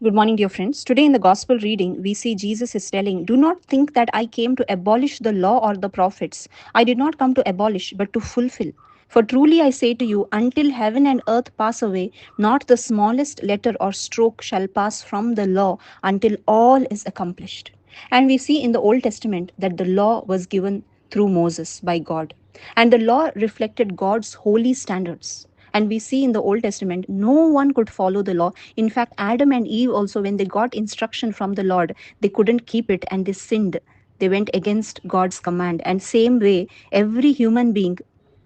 Good morning, dear friends. Today in the gospel reading, we see Jesus is telling, "Do not think that I came to abolish the law or the prophets. I did not come to abolish, but to fulfill. For truly I say to you, until heaven and earth pass away, not the smallest letter or stroke shall pass from the law until all is accomplished." And we see in the Old Testament that the law was given through Moses by God. And the law reflected God's holy standards. And we see in the Old Testament, no one could follow the law. In fact, Adam and Eve also, when they got instruction from the Lord, they couldn't keep it and they sinned. They went against God's command. And same way, every human being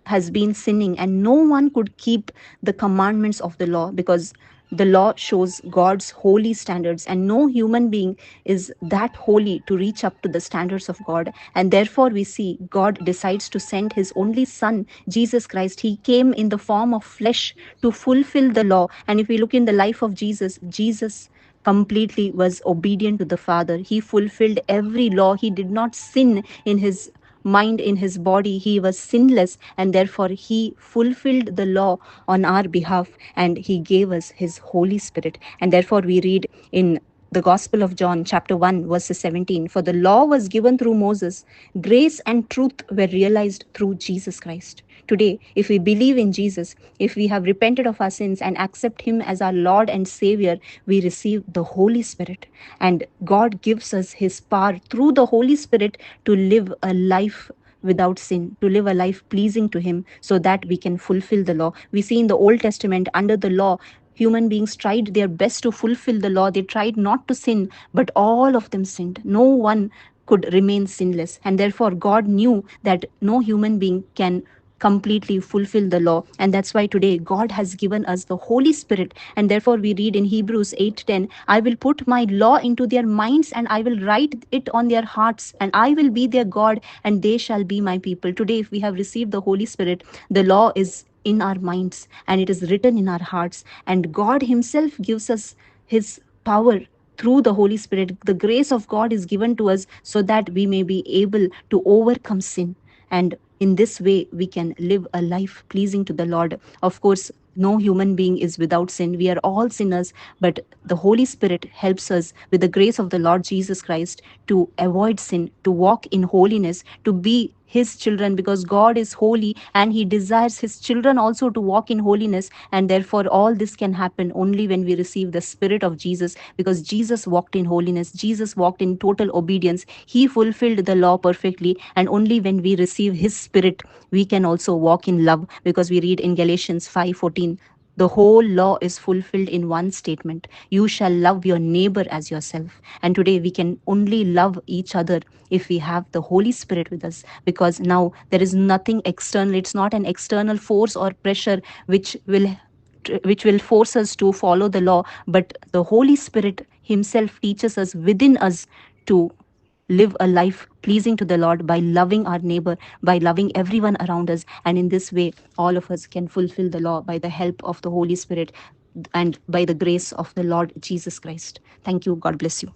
has been sinning, and no one could keep the commandments of the law because the law shows God's holy standards, and no human being is that holy to reach up to the standards of God. And therefore, we see God decides to send his only Son, Jesus Christ. He came in the form of flesh to fulfill the law. And if we look in the life of Jesus, Jesus completely was obedient to the Father. He fulfilled every law. He did not sin in his mind, in his body. He was sinless, and therefore he fulfilled the law on our behalf, and he gave us his Holy Spirit. And therefore we read in the Gospel of John, chapter 1, verses 17, "For the law was given through Moses, grace and truth were realized through Jesus Christ." Today, if we believe in Jesus, if we have repented of our sins and accept him as our Lord and Savior, we receive the Holy Spirit. And God gives us his power through the Holy Spirit to live a life without sin, to live a life pleasing to him, so that we can fulfill the law. We see in the Old Testament, under the law, human beings tried their best to fulfill the law. They tried not to sin, but all of them sinned. No one could remain sinless. And therefore, God knew that no human being can completely fulfill the law. And that's why today God has given us the Holy Spirit. And therefore we read in Hebrews 8:10, "I will put my law into their minds and I will write it on their hearts, and I will be their God and they shall be my people." Today, if we have received the Holy Spirit, the law is in our minds and it is written in our hearts, and God himself gives us his power through the Holy Spirit. The grace of God is given to us so that we may be able to overcome sin. And in this way, we can live a life pleasing to the Lord. Of course, no human being is without sin. We are all sinners, but the Holy Spirit helps us with the grace of the Lord Jesus Christ to avoid sin, to walk in holiness, to be his children, because God is holy and he desires his children also to walk in holiness. And therefore, all this can happen only when we receive the Spirit of Jesus, because Jesus walked in holiness. Jesus walked in total obedience. He fulfilled the law perfectly. And only when we receive his Spirit, we can also walk in love, because we read in Galatians 5:14, the whole law is fulfilled in one statement: you shall love your neighbor as yourself. And today we can only love each other if we have the Holy Spirit with us, because now there is nothing external. It's not an external force or pressure which will force us to follow the law, but the Holy Spirit himself teaches us within us to live a life pleasing to the Lord by loving our neighbor, by loving everyone around us. And in this way, all of us can fulfill the law by the help of the Holy Spirit and by the grace of the Lord Jesus Christ. Thank you. God bless you.